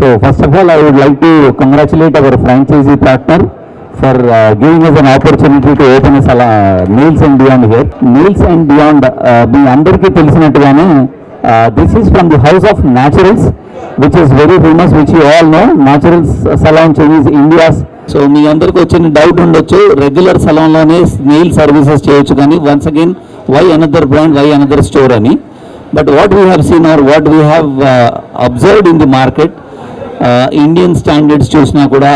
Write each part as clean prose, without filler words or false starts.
So first of all, I would like to congratulate our franchisee partner for giving us an opportunity to open a Nails and Beyond here. Nails and Beyond, మీ అందరికీ తెలిసినట్టుగానే this is from the House of Naturals, which is very famous, which you all know. Naturals salon chain is India's. So మీ అందరికి వచ్చిన doubt ఉండొచ్చు, regular సలాన్లోనే nail services చేయొచ్చు కానీ once again why another brand, why another store అని. But what we have seen or what we have observed in the market, Indian standards చూసినా కూడా,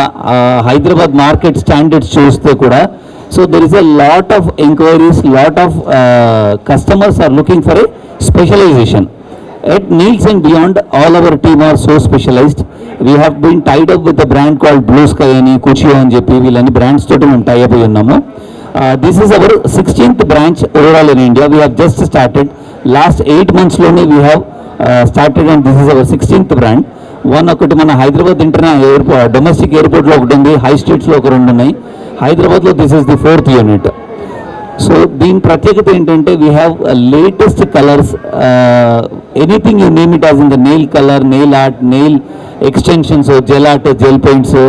Hyderabad market standards చూస్తే కూడా, so there is a lot of enquiries, lot of customers are looking for a specialization. At Nails and Beyond, all our team are so specialized. We have been tied up with a brand called Blue Sky and Kuchio and JP. వీళ్ళని brands తోటి మేము tie up అయి ఉన్నాము. This is our 16th branch overall in India. We have just started. Last 8 months లోనే we have started and this is our 16th brand. ఒకటి మన Hyderabad international airport, domestic ఎయిర్పోర్ట్లో ఒకటి ఉంది, హై స్ట్రీట్స్లో ఒక 2 ఉన్నాయి. హైదరాబాద్లో this is the 4th unit. So దీని ప్రత్యేకత ఏంటంటే we have latest colours, anything you name it as in the nail colour, nail art, nail extensions, gel art, gel paints.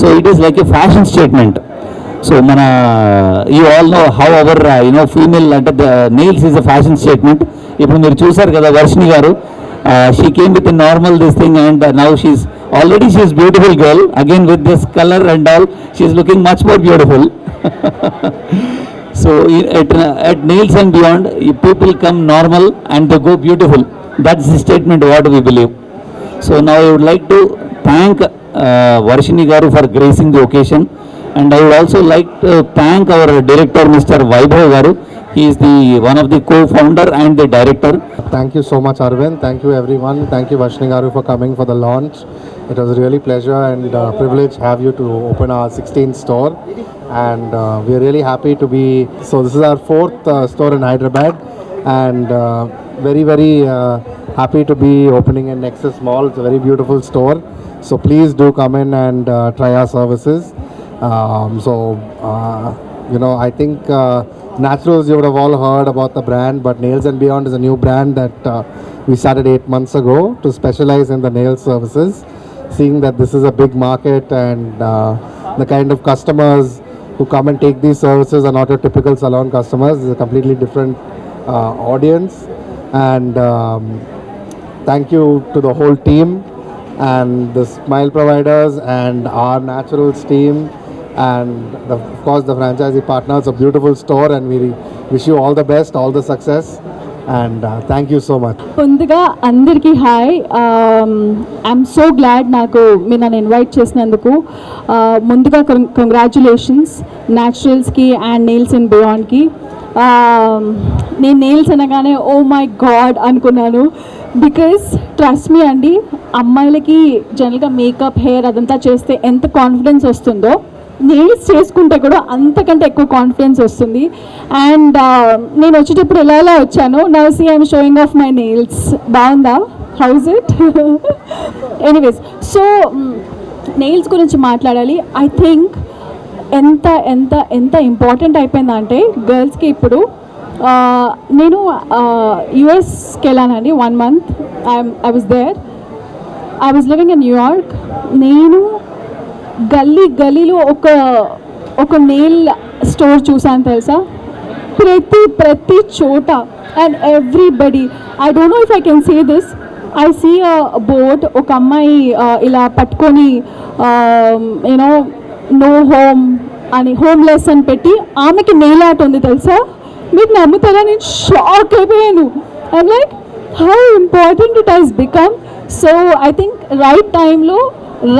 So it is like a fashion statement. So మన you all know how our female అంటే the nails is a fashion statement. ఇప్పుడు మీరు చూసారు కదా Varshini garu, she came with normal this thing and now she is already she's beautiful girl again with this colour and all, she's looking much more beautiful. So at Nails and Beyond, people come normal and they go beautiful. That's the statement what we believe. So now I would like to thank Varshini Garu for gracing the occasion, and I would also like to thank our director Mr. Vaibhav Garu. He is the one of the co-founder and the director. Thank you so much, Arvind. Thank you everyone. Thank you Varshini Garu for coming for the launch. It was a really pleasure and privilege have you to open our 16th store, and we are really happy to be. So this is our 4th store in Hyderabad, and very happy to be opening in Nexus Mall. It's a very beautiful store. So please do come in and try our services. I think Naturals, you would have all heard about the brand, but Nails and Beyond is a new brand that we started 8 months ago to specialize in the nail services. Seeing that this is a big market and the kind of customers who come and take these services are not your typical salon customers. It's a completely different audience. And thank you to the whole team and the Smile Providers and our Naturals team. And of course the franchisee partners, a beautiful store, and we wish you all the best, all the success, and thank you so much. ముందుగా అందరికీ hi. I'm so glad నాకు మీరు నన్ను invite చేసినందుకు. ముందుగా congratulations న్యాచురల్స్కి and nails and బియాండ్కి. నేను nails అనగానే oh my God అనుకున్నాను, బికాస్ ట్రస్ట్ మీ అండి, అమ్మాయిలకి జనరల్గా మేకప్, హెయిర్ అదంతా చేస్తే ఎంత కాన్ఫిడెన్స్ వస్తుందో, నెయిల్స్ చేసుకుంటే కూడా అంతకంటే ఎక్కువ కాన్ఫిడెన్స్ వస్తుంది. అండ్ నేను వచ్చేటప్పుడు ఎలా వచ్చాను, now see I'm showing off my nails. బాగుందా? How's it? Anyways, so nails గురించి మాట్లాడాలి. ఐ థింక్ ఎంత ఎంత ఎంత ఇంపార్టెంట్ అయిపోయిందంటే గర్ల్స్కి ఇప్పుడు. నేను యుఎస్కి వెళ్ళానండి 1 month. I was there. I was living in New York. నేను గల్లీలో ఒక నెయిల్ స్టోర్ చూసాను తెలుసా, ప్రతి చోట. And everybody, I don't know if I can say this, I see a board, ఒక అమ్మాయి ఇలా పట్టుకొని నో హోమ్ అని, హోమ్లెస్ అని పెట్టి ఆమెకి నెయిల్ ఆర్ట్ ఉంది తెలుసా. మీకు నమ్ముతారా? నేను షాక్ అయిపోయాను. I'm like how important it has become. So I think right టైంలో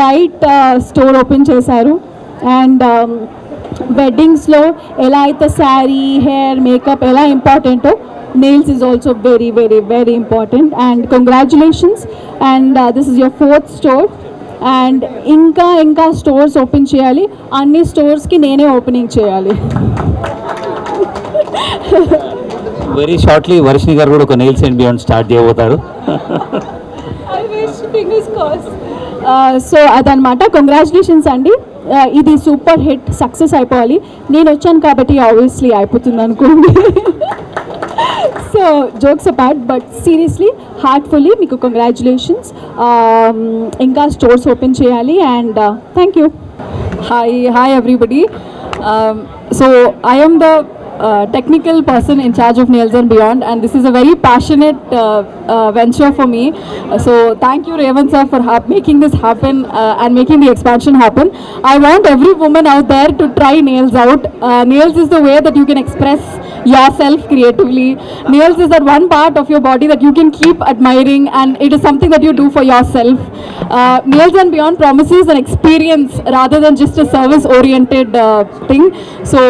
రైట్ స్టోర్ ఓపెన్ చేశారు. అండ్ వెడ్డింగ్స్లో ఎలా అయితే శారీ, హెయిర్, మేకప్ ఎలా ఇంపార్టెంటో, nails is also very very very important. And congratulations. And this is your 4th store. And ఇంకా stores open చేయాలి. అన్ని స్టోర్స్కి నేనే ఓపెనింగ్ చేయాలి. వెరీ షార్ట్లీ వర్షిణి గారు కూడా ఒక నెయిల్స్ అండ్ బియాండ్ స్టార్ట్ చేయబోతారు. సో అదనమాట. కంగ్రాచులేషన్స్ అండి. ఇది సూపర్ హిట్ సక్సెస్ అయిపోవాలి. నేను వచ్చాను కాబట్టి ఆబ్వియస్లీ అయిపోతుంది అనుకోండి. So jokes apart, but seriously heartfully మీకు కంగ్రాచులేషన్స్. ఇంకా స్టోర్స్ ఓపెన్ చేయాలి and thank you. Hi everybody. So I am the technical person in charge of Nails and Beyond, and this is a very passionate venture for me. So thank you Revan sir for making this happen and making the expansion happen. I want every woman out there to try nails out. Nails is the way that you can express yourself creatively. Nails is that one part of your body that you can keep admiring, and it is something that you do for yourself. Nails and Beyond promises an experience rather than just a service oriented thing. So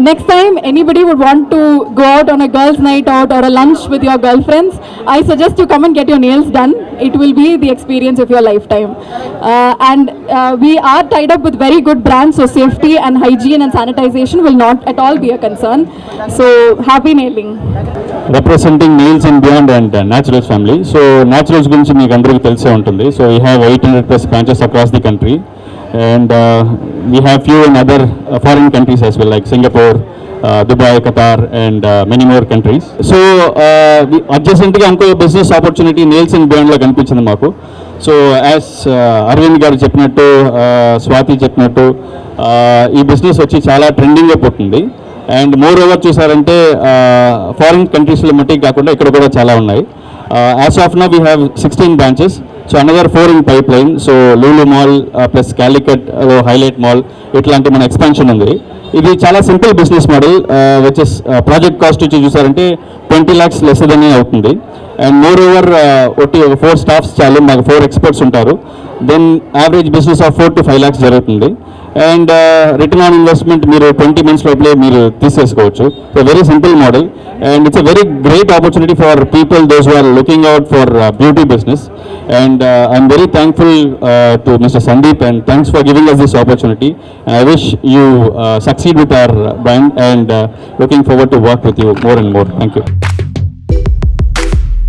next time anybody would want to go out on a girls night out or a lunch with your girlfriends, I suggest you come and get your nails done. It will be the experience of your lifetime. And we are tied up with very good brands, so safety and hygiene and sanitization will not at all be a concern. So happy nailing. Representing Nails and Beyond and Naturals family. So Naturals గురించి మీకు అందరికీ తెలిసే ఉంటుంది. So we have 800+ branches across the country, and we have few in other foreign countries as well, like Singapore, Dubai, Qatar and many more countries. So అడ్జసెంట్గా ఇంకో business opportunity Nails and బియాండ్లో కనిపించింది మాకు. సో యాజ్ అరవింద్ గారు చెప్పినట్టు, స్వాతి చెప్పినట్టు, ఈ business వచ్చి చాలా ట్రెండింగ్గా పోతుంది. అండ్ మోర్ ఓవర్ చూసారంటే ఫారిన్ కంట్రీస్లో మట్టికి కాకుండా ఇక్కడ కూడా చాలా ఉన్నాయి. As of now we have 16 branches. So another 4 in pipe line. So Lulu mall plus Calicut, highlight mall, ఇట్లాంటి మన ఎక్స్పాన్షన్ ఉంది. ఇది చాలా simple business model, which is project cost వచ్చి చూసారంటే 20 lakhs లెస్ దనే అవుతుంది. అండ్ మోర్ ఓవర్ ఒకటి 4 స్టాఫ్స్ చాలు, మాకు 4 ఎక్స్పర్ట్స్ ఉంటారు. Then average business of 4 to 5 lakhs జరుగుతుంది. అండ్ రిటర్న్ ఆన్ ఇన్వెస్ట్మెంట్ మీరు 20 months లోపలే మీరు తీసేసుకోవచ్చు. So very simple model, and it's a very great opportunity for people those who are looking out for beauty business. And I'm very thankful to mister Sandeep, and thanks for giving us this opportunity. I wish you succeed with our brand, and looking forward to work with you more and more. Thank you.